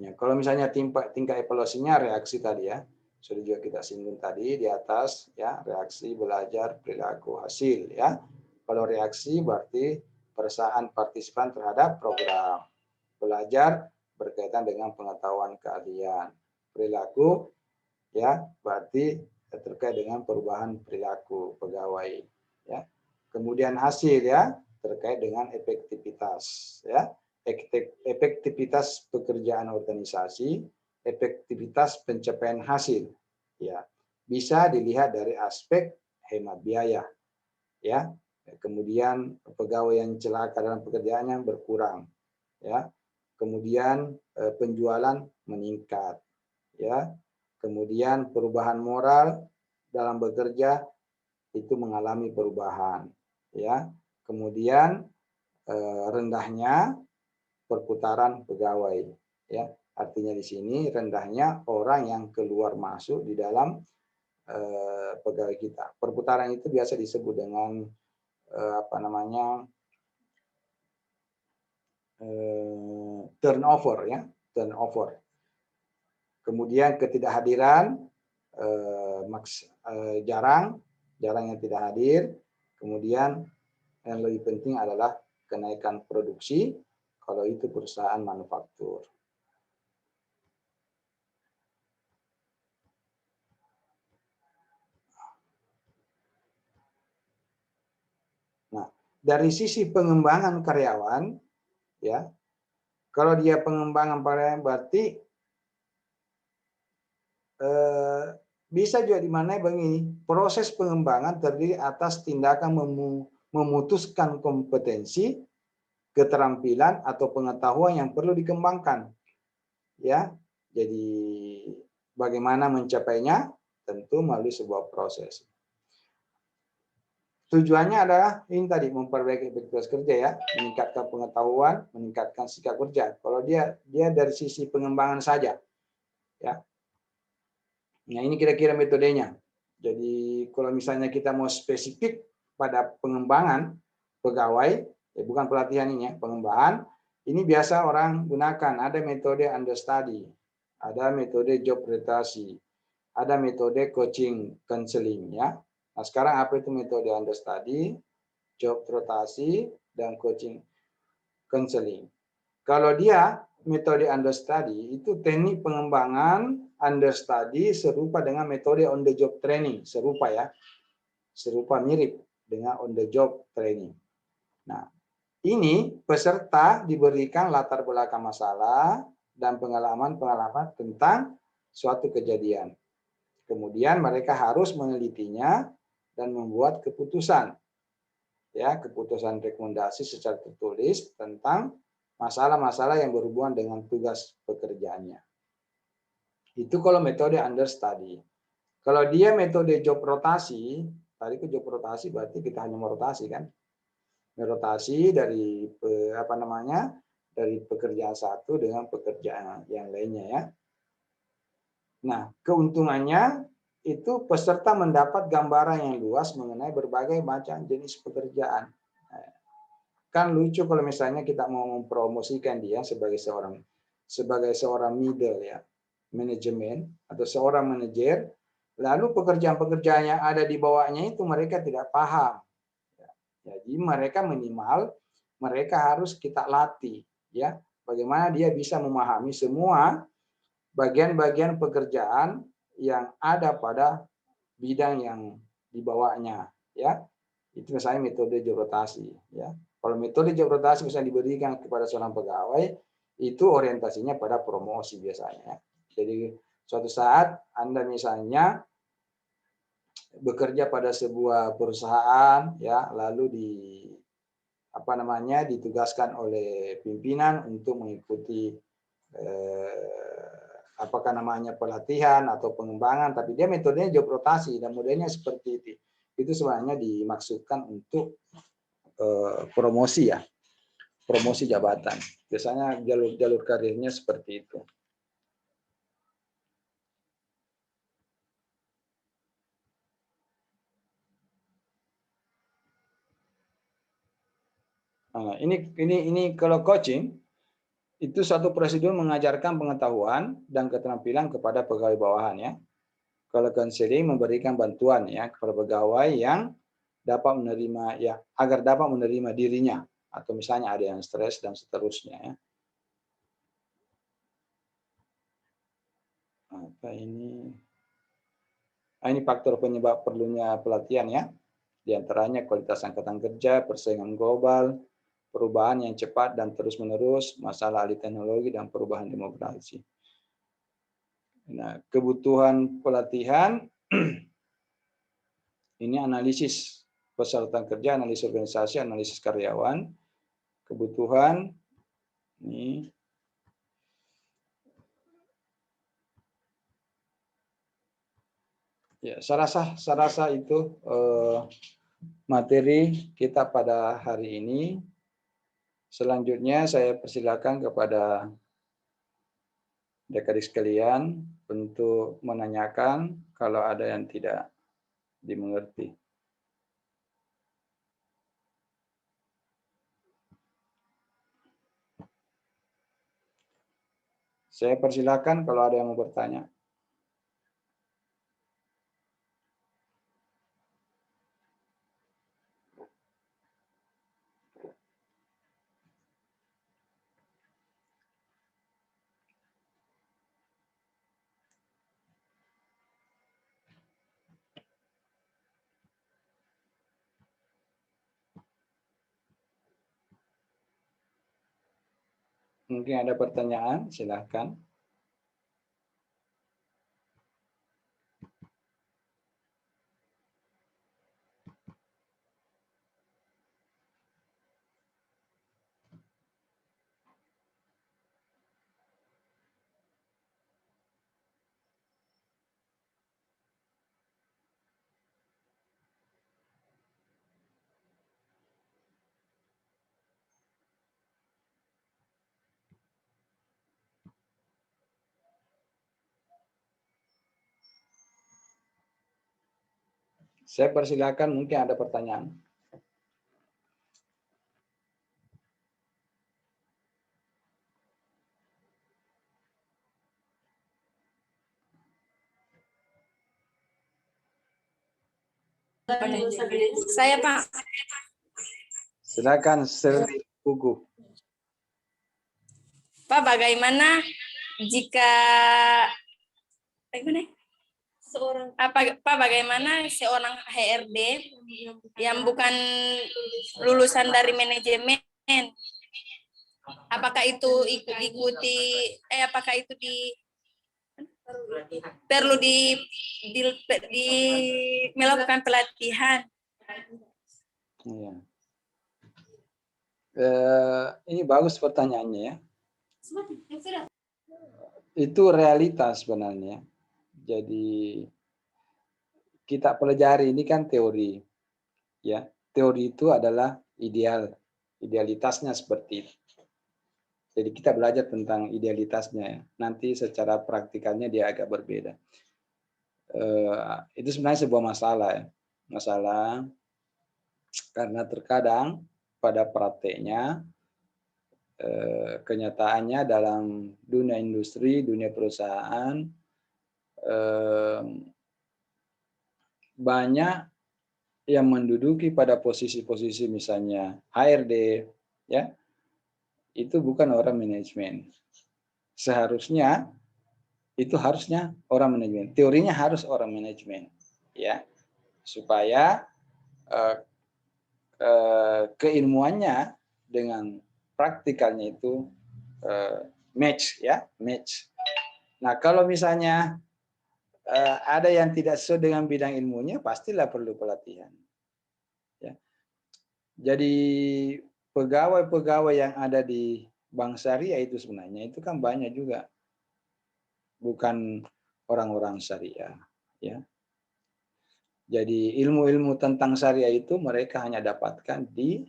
Ya, kalau misalnya tingkat evaluasinya reaksi tadi ya, sudah juga kita singgung tadi di atas ya, reaksi, belajar, perilaku, hasil ya. Kalau reaksi berarti perasaan partisipan terhadap program. Belajar berkaitan dengan pengetahuan keahlian. Perilaku ya berarti terkait dengan perubahan perilaku pegawai ya. Kemudian hasil ya terkait dengan efektivitas ya. Efektivitas pekerjaan organisasi, efektivitas pencapaian hasil ya. Bisa dilihat dari aspek hemat biaya ya. Kemudian pegawai yang celaka dalam pekerjaannya berkurang ya. Kemudian penjualan meningkat ya. Kemudian perubahan moral dalam bekerja itu mengalami perubahan ya. Kemudian rendahnya perputaran pegawai ya. Artinya di sini rendahnya orang yang keluar masuk di dalam pegawai kita. Perputaran itu biasa disebut dengan apa namanya turnover ya, turnover. Kemudian ketidakhadiran jarang yang tidak hadir. Kemudian yang lebih penting adalah kenaikan produksi kalau itu perusahaan manufaktur. Nah, dari sisi pengembangan karyawan ya, kalau dia pengembangan karyawan berarti bisa juga dimaknai begini, proses pengembangan terdiri atas tindakan memutuskan kompetensi, keterampilan atau pengetahuan yang perlu dikembangkan. Ya, jadi bagaimana mencapainya? Tentu melalui sebuah proses. Tujuannya adalah ini tadi memperbaiki efektivitas kerja ya, meningkatkan pengetahuan, meningkatkan sikap kerja. Kalau dia dari sisi pengembangan saja, ya. Nah ini kira-kira metodenya. Jadi kalau misalnya kita mau spesifik pada pengembangan pegawai, ya bukan pelatihan ini ya, pengembangan, ini biasa orang gunakan. Ada metode understudy, ada metode job rotasi, ada metode coaching counseling ya. Nah sekarang apa itu metode understudy, job rotasi, dan coaching counseling? Kalau dia metode understudy itu teknik pengembangan understudy serupa dengan metode on the job training, serupa ya. Serupa mirip dengan on the job training. Nah, ini peserta diberikan latar belakang masalah dan pengalaman-pengalaman tentang suatu kejadian. Kemudian mereka harus menelitinya dan membuat keputusan. Ya, keputusan rekomendasi secara tertulis tentang masalah-masalah yang berhubungan dengan tugas pekerjaannya. Itu kalau metode understudy. Kalau dia metode job rotasi, tadi ke job rotasi berarti kita hanya merotasi kan? Merotasi dari apa namanya? Dari pekerjaan satu dengan pekerjaan yang lainnya ya. Nah, keuntungannya itu peserta mendapat gambaran yang luas mengenai berbagai macam jenis pekerjaan. Kan lucu kalau misalnya kita mau mempromosikan dia sebagai seorang middle ya, manajemen atau seorang manajer, lalu pekerjaan-pekerjaan yang ada di bawahnya itu mereka tidak paham. Jadi mereka minimal mereka harus kita latih ya, bagaimana dia bisa memahami semua bagian-bagian pekerjaan yang ada pada bidang yang di bawahnya ya. Itu misalnya metode job rotasi ya. Kalau metode job rotasi misalnya diberikan kepada seorang pegawai, itu orientasinya pada promosi biasanya. Jadi suatu saat Anda misalnya bekerja pada sebuah perusahaan ya, lalu ditugaskan oleh pimpinan untuk mengikuti apakah namanya pelatihan atau pengembangan, tapi dia metodenya job rotasi dan modelnya seperti itu. Itu sebenarnya dimaksudkan untuk promosi ya, promosi jabatan. Biasanya jalur karirnya seperti itu. Nah, ini kalau coaching Itu suatu prosedur mengajarkan pengetahuan dan keterampilan kepada pegawai bawahan ya. Kalau konseling memberikan bantuan ya kepada pegawai yang dapat menerima ya agar dapat menerima dirinya atau misalnya ada yang stres dan seterusnya ya. Apa ini? Nah, ini faktor penyebab perlunya pelatihan ya. Di antaranya kualitas angkatan kerja, persaingan global, perubahan yang cepat dan terus-menerus, masalah alih teknologi, dan perubahan demografi. Nah, kebutuhan pelatihan, ini analisis persyaratan kerja, analisis organisasi, analisis karyawan, kebutuhan, ini ya, saya rasa itu materi kita pada hari ini. Selanjutnya saya persilakan kepada adik-adik sekalian untuk menanyakan kalau ada yang tidak dimengerti. Saya persilakan kalau ada yang mau bertanya. Mungkin ada pertanyaan, silakan. Saya persilakan, mungkin ada pertanyaan. Saya Pak. Silakan Sri Pugu. Pak, bagaimana jika Pak, bagaimana seorang HRD yang bukan lulusan dari manajemen, apakah itu apakah itu perlu melakukan pelatihan? Ya. Ini bagus pertanyaannya ya. Itu realitas sebenarnya. Jadi kita pelajari ini kan teori, ya. Teori itu adalah idealitasnya seperti itu. Jadi kita belajar tentang idealitasnya, ya. Nanti secara praktikalnya dia agak berbeda. Itu sebenarnya sebuah masalah, ya. Masalah karena terkadang pada prakteknya kenyataannya dalam dunia industri, dunia perusahaan banyak yang menduduki pada posisi-posisi misalnya HRD, ya, itu bukan orang manajemen. Seharusnya itu harusnya orang manajemen. Teorinya harus orang manajemen, ya, supaya keilmuannya dengan praktikalnya itu match, ya, match. Nah, kalau misalnya ada yang tidak sesuai dengan bidang ilmunya, pastilah perlu pelatihan. Ya. Jadi pegawai-pegawai yang ada di bank syariah itu sebenarnya itu kan banyak juga bukan orang-orang syariah. Ya. Jadi ilmu-ilmu tentang syariah itu mereka hanya dapatkan di